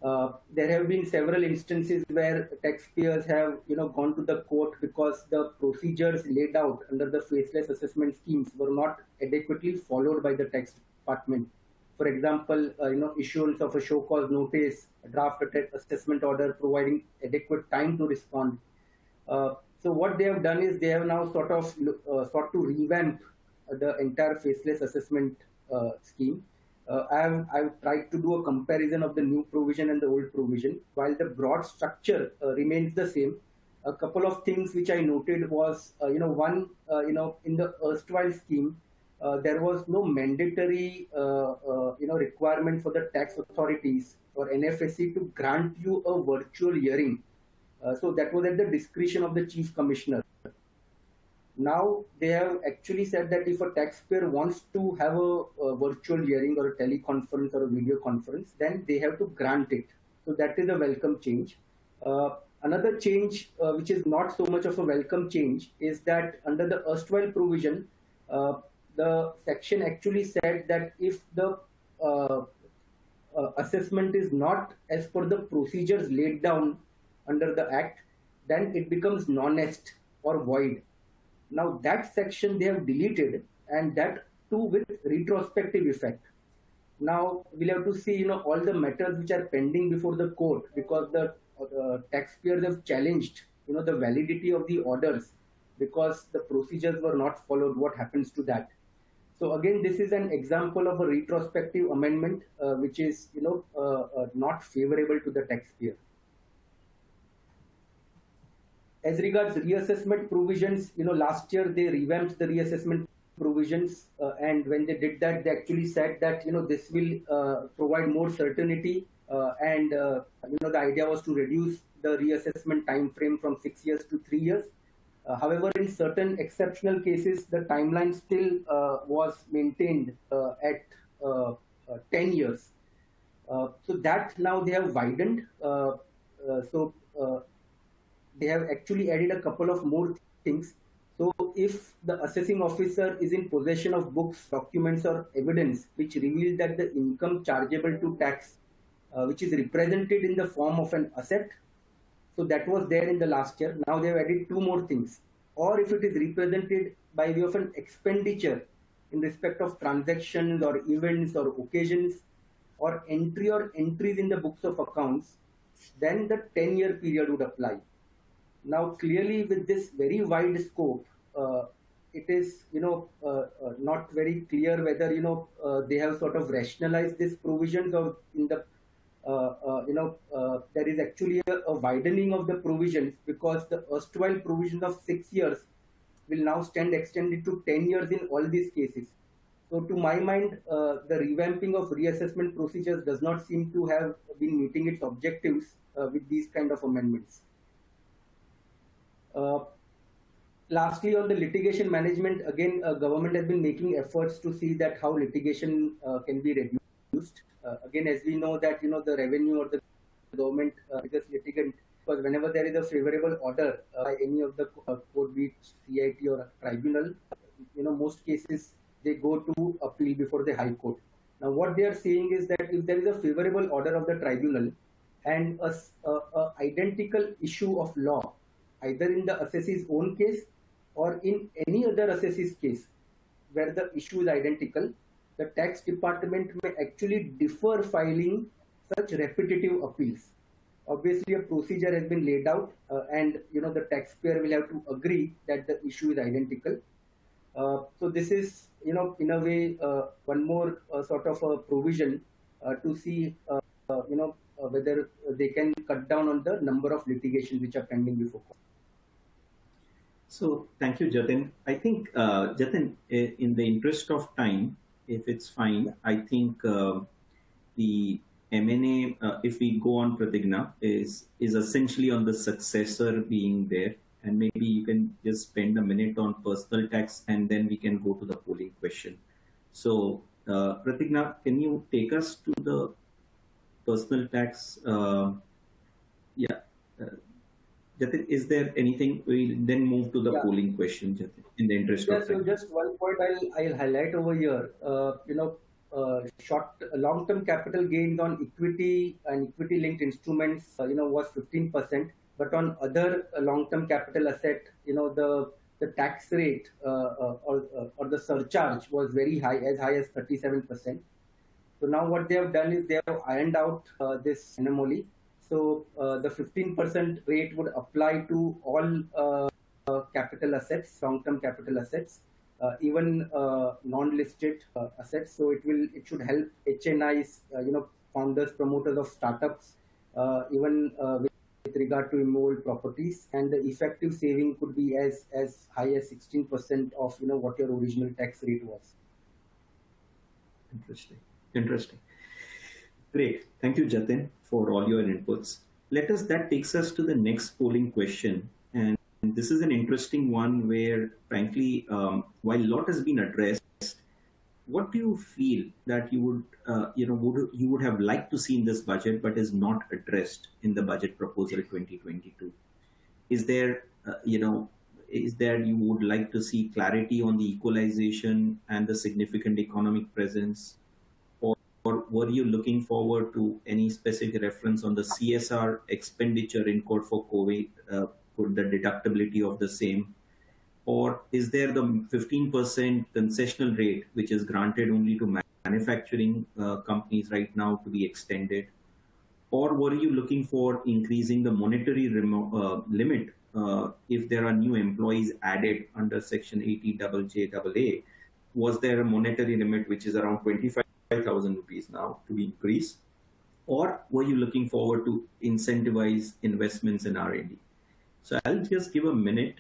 There have been several instances where taxpayers have gone to the court because the procedures laid out under the faceless assessment schemes were not adequately followed by the tax department. For example, issuance of a show cause notice, a draft assessment order providing adequate time to respond. So what they have done is they have now sort of sought to revamp the entire faceless assessment scheme. I've tried to do a comparison of the new provision and the old provision. While the broad structure remains the same, a couple of things which I noted was, one, in the erstwhile scheme, there was no mandatory, requirement for the tax authorities or NFSC to grant you a virtual hearing. So that was at the discretion of the Chief Commissioner. Now they have actually said that if a taxpayer wants to have a virtual hearing or a teleconference or a video conference, then they have to grant it. So that is a welcome change. Another change, which is not so much of a welcome change, is that under the erstwhile provision, the section actually said that if the assessment is not as per the procedures laid down under the Act, then it becomes non-est or void. Now that section they have deleted, and that too with retrospective effect. Now we'll have to see, all the matters which are pending before the court, because the taxpayers have challenged, the validity of the orders because the procedures were not followed. What happens to that? So again, this is an example of a retrospective amendment, which is, not favorable to the taxpayer. As regards reassessment provisions, last year they revamped the reassessment provisions, and when they did that, they actually said that, this will provide more certainty, and the idea was to reduce the reassessment time frame from 6 years to 3 years. However, in certain exceptional cases, the timeline still was maintained at 10 years. So that now they have widened. So they have actually added a couple of more things. So if the assessing officer is in possession of books, documents, or evidence which reveal that the income chargeable to tax, which is represented in the form of an asset, so that was there in the last year. Now they have added two more things. Or if it is represented by way of an expenditure in respect of transactions or events or occasions or entry or entries in the books of accounts, then the 10-year period would apply. Now, clearly, with this very wide scope, it is not very clear whether they have sort of rationalized these provisions, or in the there is actually a widening of the provisions, because the erstwhile provisions of 6 years will now stand extended to 10 years in all these cases. So to my mind, the revamping of reassessment procedures does not seem to have been meeting its objectives with these kind of amendments. Lastly, on the litigation management, again, government has been making efforts to see that how litigation can be reduced. Again, as we know that the revenue or the government is litigant, because whenever there is a favorable order by any of the court, be it CIT or tribunal, most cases they go to appeal before the High Court. Now, what they are saying is that if there is a favorable order of the tribunal and a identical issue of law, either in the assessee's own case or in any other assessee's case where the issue is identical, the tax department may actually defer filing such repetitive appeals. Obviously, a procedure has been laid out, and the taxpayer will have to agree that the issue is identical. So this is, in a way, one more sort of a provision to see, whether they can cut down on the number of litigations which are pending before court. So thank you, Jatin. I think, Jatin, in the interest of time, if it's fine, I think the M&A, if we go on Pratigna, is essentially on the successor being there. And maybe you can just spend a minute on personal tax, and then we can go to the polling question. So, Pratigna, can you take us to the personal tax? Jatin, is there anything? We'll then move to the polling question, Jatin, in the interest of time. So just one point I'll highlight over here. Long-term capital gains on equity and equity-linked instruments, was 15%. But on other long-term capital asset, the tax rate or the surcharge was very high, as high as 37%. So now what they have done is they have ironed out this anomaly. So the 15% rate would apply to all capital assets, long-term capital assets, even non-listed assets. So it should help HNIs, founders, promoters of startups, even with regard to immovable properties, and the effective saving could be as high as 16% of what your original tax rate was. Interesting. Great. Thank you, Jatin, for all your inputs. That takes us to the next polling question. And this is an interesting one where, frankly, while a lot has been addressed, what do you feel that you would have liked to see in this budget but is not addressed in the budget proposal 2022? Is there you would like to see clarity on the equalization and the significant economic presence? Or were you looking forward to any specific reference on the CSR expenditure incurred for COVID, the deductibility of the same? Or is there the 15% concessional rate, which is granted only to manufacturing companies right now, to be extended? Or were you looking for increasing the monetary limit if there are new employees added under Section 80JJAA? Was there a monetary limit which is around 25,000 rupees now to be increased? Or were you looking forward to incentivize investments in R&D? So I'll just give a minute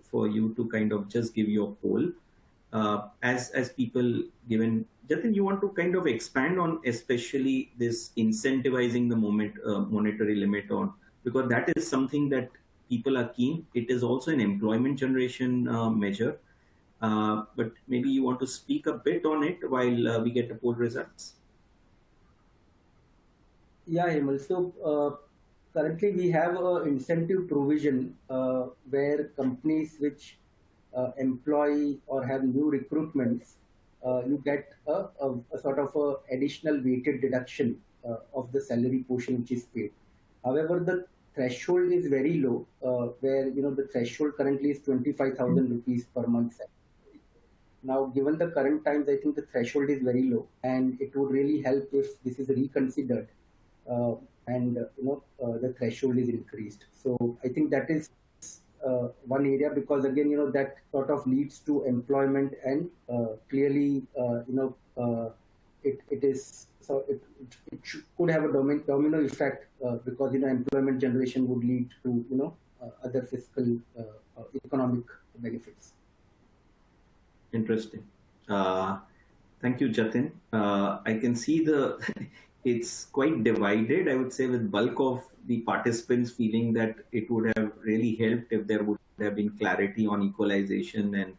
for you to kind of just give your poll. As people given, Jatin, you want to kind of expand on especially this incentivizing the monetary limit on, because that is something that people are keen. It is also an employment generation measure. But maybe you want to speak a bit on it while we get the poll results. Yeah, Hemal. So currently we have a incentive provision where companies which employ or have new recruitments, you get a sort of a additional weighted deduction of the salary portion which is paid. However, the threshold is very low, where the threshold currently is 25,000 rupees per month. Now, given the current times, I think the threshold is very low, and it would really help if this is reconsidered uh, and the threshold is increased. So I think that is one area, because again, that sort of leads to employment, and clearly, it is so could have a domino effect, because employment generation would lead to other fiscal economic benefits. Interesting. Thank you, Jatin. I can see it's quite divided, I would say, with bulk of the participants feeling that it would have really helped if there would have been clarity on equalization and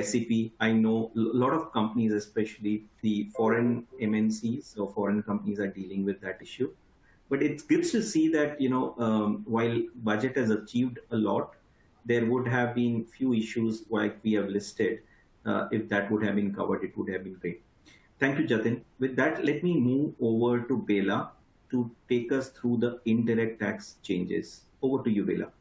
SEP. I know a lot of companies, especially the foreign MNCs or foreign companies, are dealing with that issue. But it's good to see that, while budget has achieved a lot, there would have been few issues like we have listed. If that would have been covered, it would have been great. Thank you, Jatin. With that, let me move over to Bela to take us through the indirect tax changes. Over to you, Bela.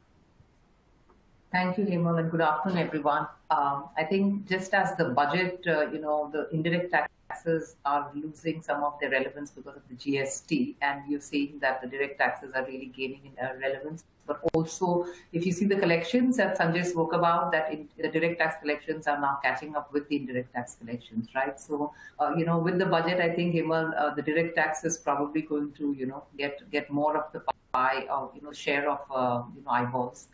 Thank you, Hemal, and good afternoon, everyone. I think just as the budget, the indirect taxes are losing some of their relevance because of the GST, and you're seeing that the direct taxes are really gaining in relevance. But also, if you see the collections that Sanjay spoke about, that the direct tax collections are now catching up with the indirect tax collections, right? So, with the budget, I think, Hemal, the direct tax is probably going to, get more of the pie, or share of, eyeballs.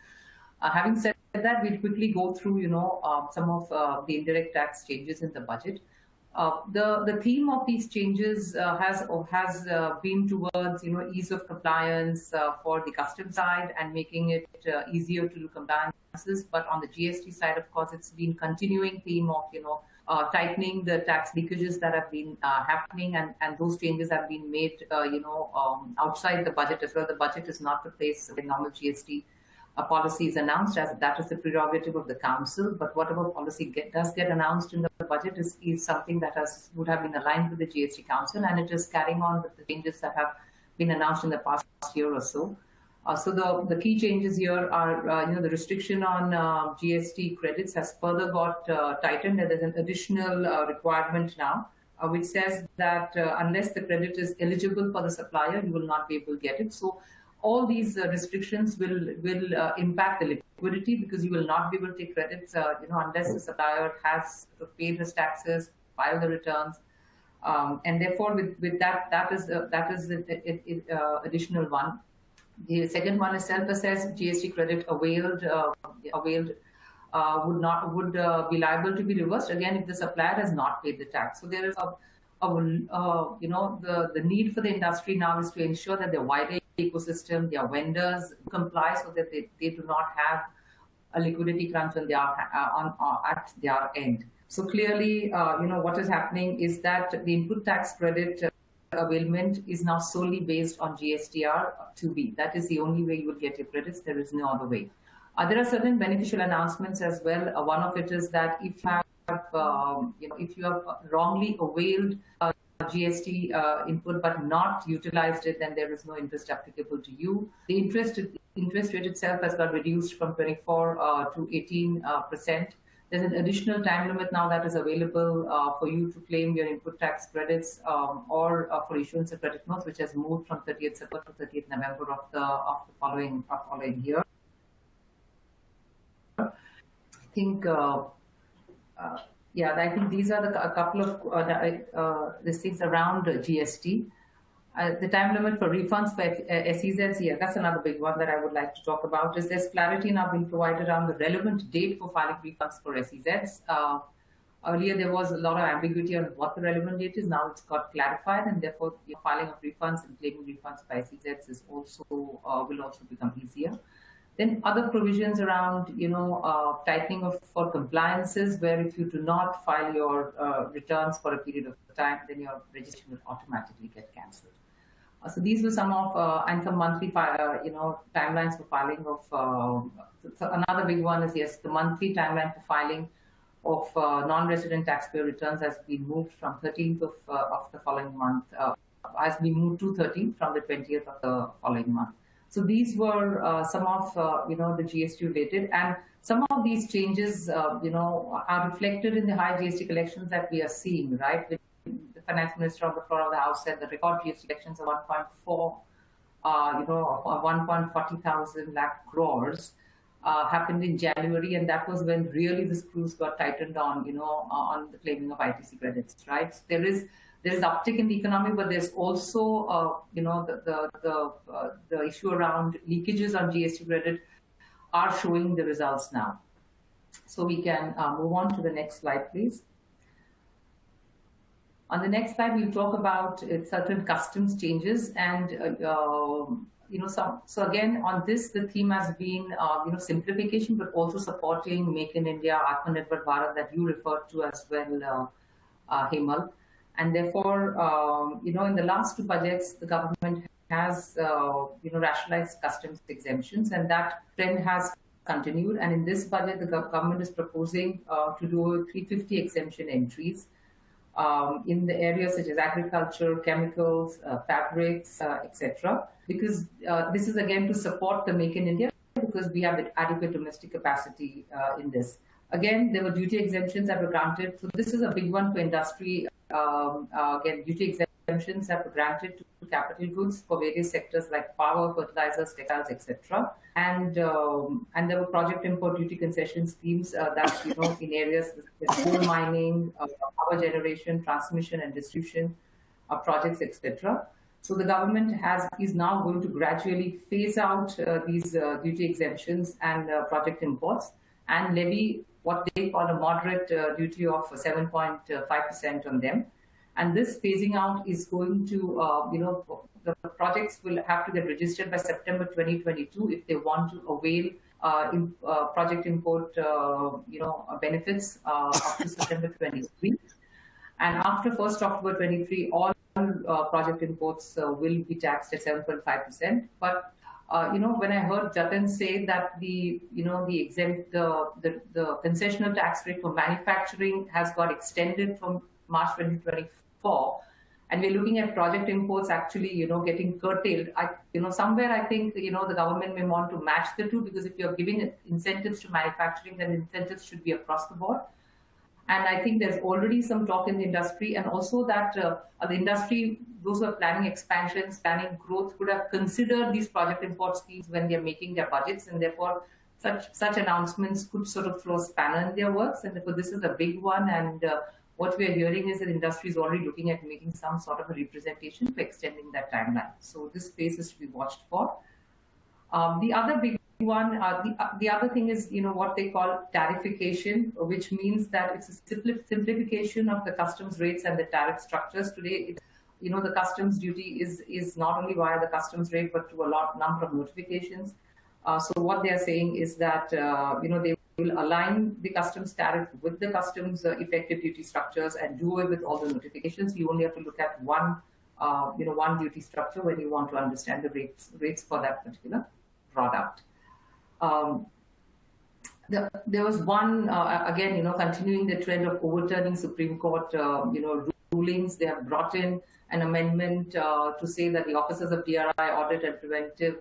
Having said that, we'll quickly go through, some of the indirect tax changes in the budget. The theme of these changes has been towards ease of compliance for the custom side and making it easier to do compliances. But on the GST side, of course, it's been continuing theme of tightening the tax leakages that have been happening, and those changes have been made outside the budget as well. The budget is not the place where normal GST policy is announced, as that is the prerogative of the council. But whatever policy does get announced in the budget is something that would have been aligned with the GST Council, and it is carrying on with the changes that have been announced in the past year or so. So the key changes here are, the restriction on GST credits has further got tightened, and there's an additional requirement now, which says that unless the credit is eligible for the supplier, you will not be able to get it. So all these restrictions will impact the liquidity, because you will not be able to take credits, unless the supplier has paid his taxes, filed the returns, and therefore with that is the additional one. The second one is self-assessed GST credit availed would be liable to be reversed again if the supplier has not paid the tax. So there is the need for the industry now is to ensure that the wider ecosystem, their vendors comply, so that they do not have a liquidity crunch when they are at their end. So clearly, what is happening is that the input tax credit availment is now solely based on GSTR 2B. That is the only way you will get your credits. There is no other way. There are certain beneficial announcements as well. One of it is that if you have wrongly availed GST input but not utilized it, then there is no interest applicable to you. The interest rate itself has got reduced from 24 to 18%. There's an additional time limit now that is available for you to claim your input tax credits or for issuance of credit notes, which has moved from 30th September to 30th November of the following year. I think. I think these are a couple of these things around GST. The time limit for refunds for SEZs, yes, that's another big one that I would like to talk about. Is there's clarity now being provided around the relevant date for filing refunds for SEZs. Earlier, there was a lot of ambiguity on what the relevant date is. Now it's got clarified, and therefore, filing of refunds and claiming refunds by SEZs is also will also become easier. Then other provisions around, tightening for compliances, where if you do not file your returns for a period of time, then your registration will automatically get cancelled. So these were some of, and some monthly, timelines for filing of, so another big one is, yes, the monthly timeline for filing of non-resident taxpayer returns has been moved from 13th of the following month, has been moved to 13th from the 20th of the following month. So these were some of, the GST related, and some of these changes, are reflected in the high GST collections that we are seeing, right? The finance minister on the floor of the House said the record GST collections of 1.4, 1.40 lakh crores happened in January, and that was when really the screws got tightened on, on the claiming of ITC credits, right? So there is uptick in the economy, but there's also, the issue around leakages on GST credit are showing the results now. So we can move on to the next slide, please. On the next slide, we'll talk about certain customs changes, and so again on this, the theme has been simplification, but also supporting Make in India, Atmanirbhar Bharat that you referred to as well, Hemal. And therefore, in the last two budgets, the government has rationalized customs exemptions, and that trend has continued. And in this budget, the government is proposing to do 350 exemption entries in the areas such as agriculture, chemicals, fabrics, etc. Because this is again to support the Make in India, because we have adequate domestic capacity in this. Again, there were duty exemptions that were granted. So this is a big one for industry. Again, duty exemptions that were granted to capital goods for various sectors like power, fertilizers, textiles, etc. And there were project import duty concession schemes that in areas like coal mining, power generation, transmission and distribution projects, etc. So the government is now going to gradually phase out these duty exemptions and project imports, and levy what they call a moderate duty of 7.5% on them. And this phasing out is going to, the projects will have to get registered by September 2022 if they want to avail project import, benefits up to September 23. And after 1st October 23, all project imports will be taxed at 7.5%. But when I heard Jatin say that the concessional tax rate for manufacturing has got extended from March 2024, and we're looking at project imports actually, getting curtailed. Somewhere I think, the government may want to match the two, because if you're giving incentives to manufacturing, then incentives should be across the board. And I think there's already some talk in the industry, and also that the industry, those who are planning expansions, planning growth, could have considered these project import schemes when they're making their budgets, and therefore such announcements could sort of throw a spanner in their works. And therefore this is a big one, and what we're hearing is that industry is already looking at making some sort of a representation for extending that timeline. So this space is to be watched for. The other big one, the other thing is, what they call tarification, which means that it's a simplification of the customs rates and the tariff structures. Today, the customs duty is not only via the customs rate, but to a number of notifications. So what they are saying is that, they will align the customs tariff with the customs effective duty structures and do away with all the notifications. You only have to look at one duty structure when you want to understand the rates for that particular product. There was one, again, continuing the trend of overturning Supreme Court, rulings. They have brought in an amendment to say that the officers of DRI, audit and preventive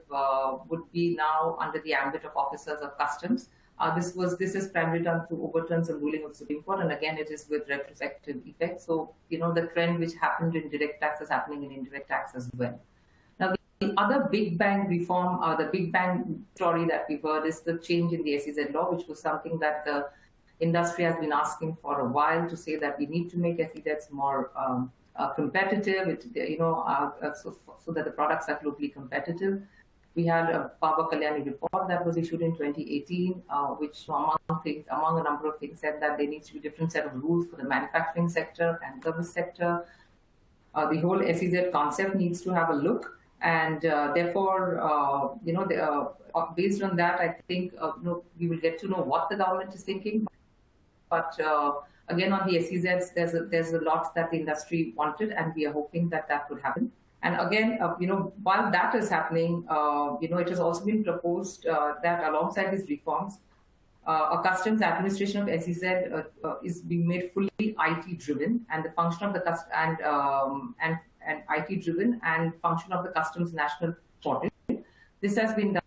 would be now under the ambit of officers of customs. This is primarily done to overturn some ruling of Supreme Court, and again, it is with retrospective effect. So, the trend which happened in direct tax is happening in indirect tax as well. Now, the other big bang reform, the big bang story that we've heard is the change in the SEZ law, which was something that the industry has been asking for a while, to say that we need to make SEZs more competitive, so that the products are globally competitive. We had a Baba Kalyani report that was issued in 2018, which among a number of things said that there needs to be a different set of rules for the manufacturing sector and service sector. The whole SEZ concept needs to have a look. And therefore, based on that, I think we will get to know what the government is thinking. But again, on the SEZs, there's a lot that the industry wanted, and we are hoping that would happen. And again, while that is happening, it has also been proposed that alongside these reforms, a customs administration of SEZ is being made fully IT driven, and the function of the and IT driven and function of the customs national portal. This has been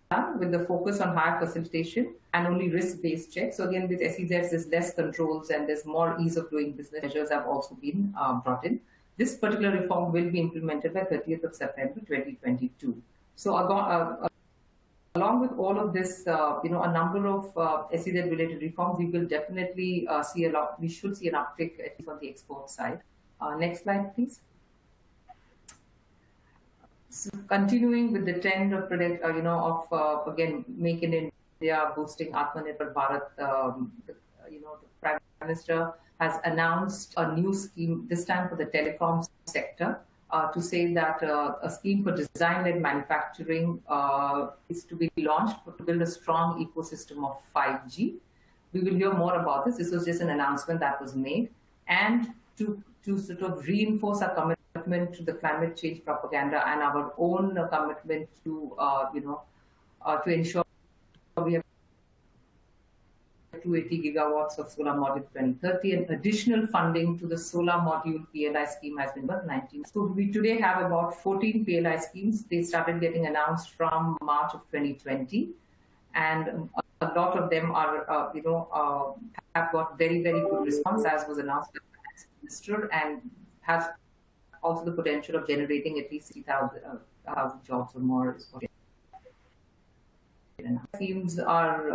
done with the focus on higher facilitation and only risk-based checks. So again, with SEZs, there's less controls and there's more ease of doing business. Measures have also been brought in. This particular reform will be implemented by 30th of September 2022. So along with all of this, a number of SEZ-related reforms, we will definitely see a lot. We should see an uptick at least on the export side. Next slide, please. So continuing with the trend of again, Make in India, boosting Atmanirbhar Bharat, the Prime Minister has announced a new scheme, this time for the telecom sector, to say that a scheme for design-led manufacturing is to be launched to build a strong ecosystem of 5G. We will hear more about this. This was just an announcement that was made, and to sort of reinforce our commitment to the climate change propaganda and our own commitment to to ensure we have 280 gigawatts of solar module 2030, and additional funding to the solar module PLI scheme has been about 19. So we today have about 14 PLI schemes. They started getting announced from March of 2020, and a lot of them are, have got very, very good response, as was announced by the Finance Minister, and has also the potential of generating at least 3,000 jobs or more. Schemes are,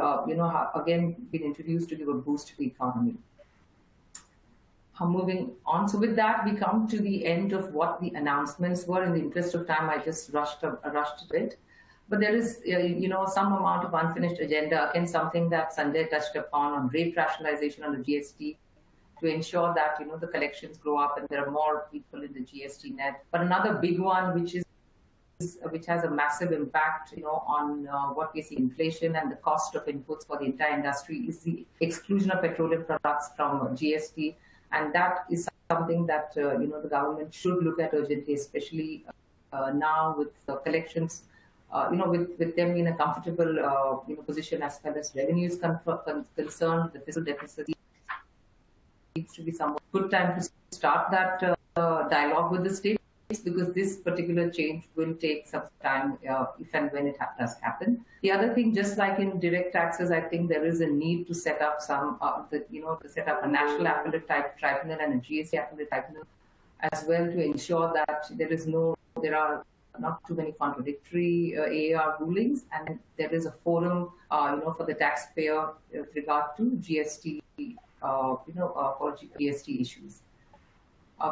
again, been introduced to give a boost to the economy. Moving on. So with that, we come to the end of what the announcements were. In the interest of time, I just rushed a bit. But there is, some amount of unfinished agenda. Again, something that Sanjay touched upon on rate rationalization on the GST to ensure that, the collections grow up and there are more people in the GST net. But another big one, which has a massive impact, on what we see inflation and the cost of inputs for the entire industry, is the exclusion of petroleum products from GST, and that is something that the government should look at urgently, especially now with the collections, with them in a comfortable position as far as revenue is concerned. The fiscal deficit needs to be some good time to start that dialogue with the state, because this particular change will take some time if and when it does happen. The other thing, just like in direct taxes, I think there is a need to set up to set up a national appellate tribunal and a GST appellate tribunal as well, to ensure that there are not too many contradictory AAR rulings, and there is a forum, for the taxpayer with regard to GST, for GST issues.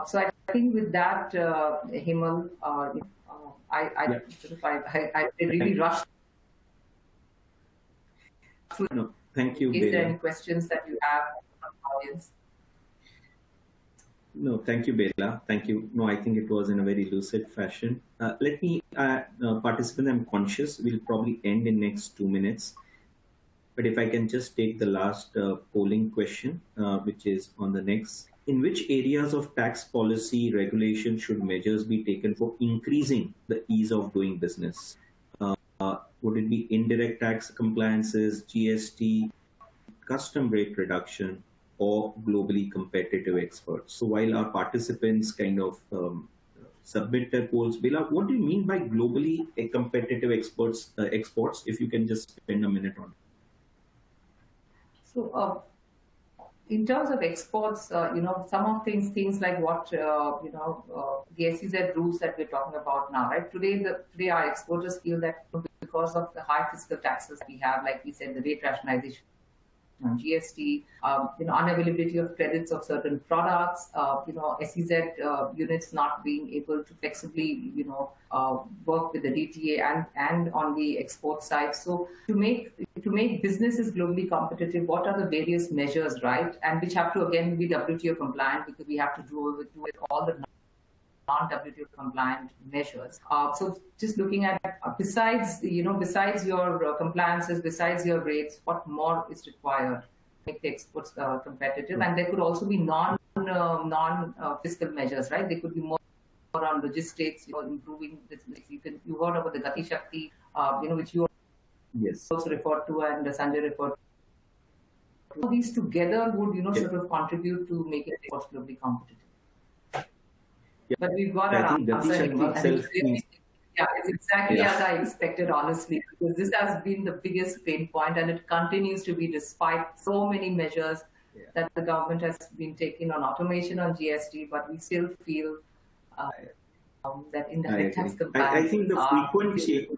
So I think with that, Hemal, I really rushed. No, thank you. Is there any questions that you have from the audience? No, thank you, Bela. Thank you. No, I think it was in a very lucid fashion. Let me, participant, I'm conscious, we'll probably end in next 2 minutes. But if I can just take the last polling question, which is on the next. In which areas of tax policy regulation should measures be taken for increasing the ease of doing business? Would it be indirect tax compliances, GST, custom rate reduction, or globally competitive experts? So while our participants kind of submit their polls, Bela, what do you mean by globally competitive exports? If you can just spend a minute on it. So, in terms of exports, some of things like what, the SEZ rules that we're talking about now, right? Today our exporters feel that because of the high fiscal taxes we have, like we said, the rate rationalization on GST, unavailability of credits of certain products, SEZ units not being able to flexibly, work with the DTA and on the export side. So to make businesses globally competitive, what are the various measures, right? And which have to again be WTO compliant, because we have to do with all the non-WTO compliant measures. So just looking at besides your compliances, besides your rates, what more is required to make the exports competitive? And there could also be non-fiscal measures, right? There could be more on logistics, improving this. You heard about the Gati Shakti, which you Yes. also referred to and Sanjay referred to. All these together would, sort of contribute to making it globally competitive. Yeah. But we've got I our think Gati answer. Shakti itself means. Yeah, it's exactly Yeah. as I expected, honestly, because this has been the biggest pain point, and it continues to be despite so many measures that the government has been taking on automation, on GST, but we still feel that indirect tax comparisons I think the frequent change.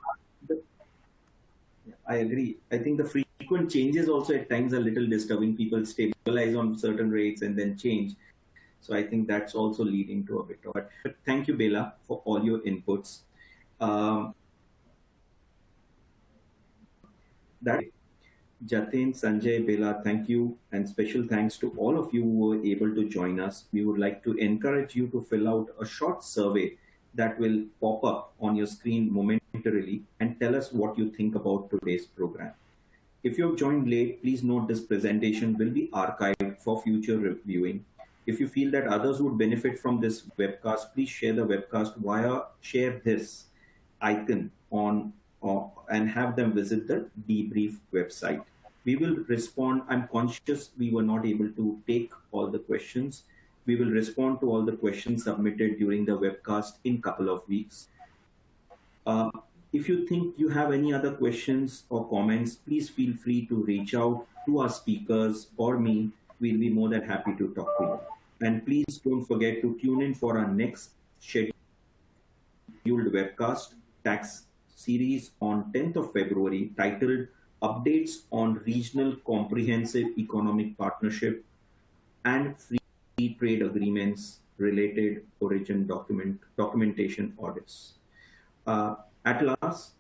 I agree. I think the frequent changes also at times are a little disturbing. People stabilize on certain rates and then change. So I think that's also leading to a bit of it. But thank you, Bela, for all your inputs. That Jatin, Sanjay, Bela, thank you, and special thanks to all of you who were able to join us. We would like to encourage you to fill out a short survey that will pop up on your screen momentarily and tell us what you think about today's program. If you have joined late, please note this presentation will be archived for future reviewing. If you feel that others would benefit from this webcast, please share the webcast via share this icon on and have them visit the debrief website. We will respond. I'm conscious we were not able to take all the questions. We will respond to all the questions submitted during the webcast in a couple of weeks. If you think you have any other questions or comments, please feel free to reach out to our speakers or me. We'll be more than happy to talk to you. And please don't forget to tune in for our next scheduled webcast tax series on 10th of February titled Updates on Regional Comprehensive Economic Partnership and Free Trade Agreements Related Origin Documentation Audits. At last,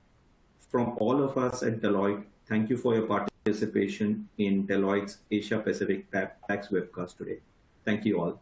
from all of us at Deloitte, thank you for your participation in Deloitte's Asia Pacific Tax webcast today. Thank you all.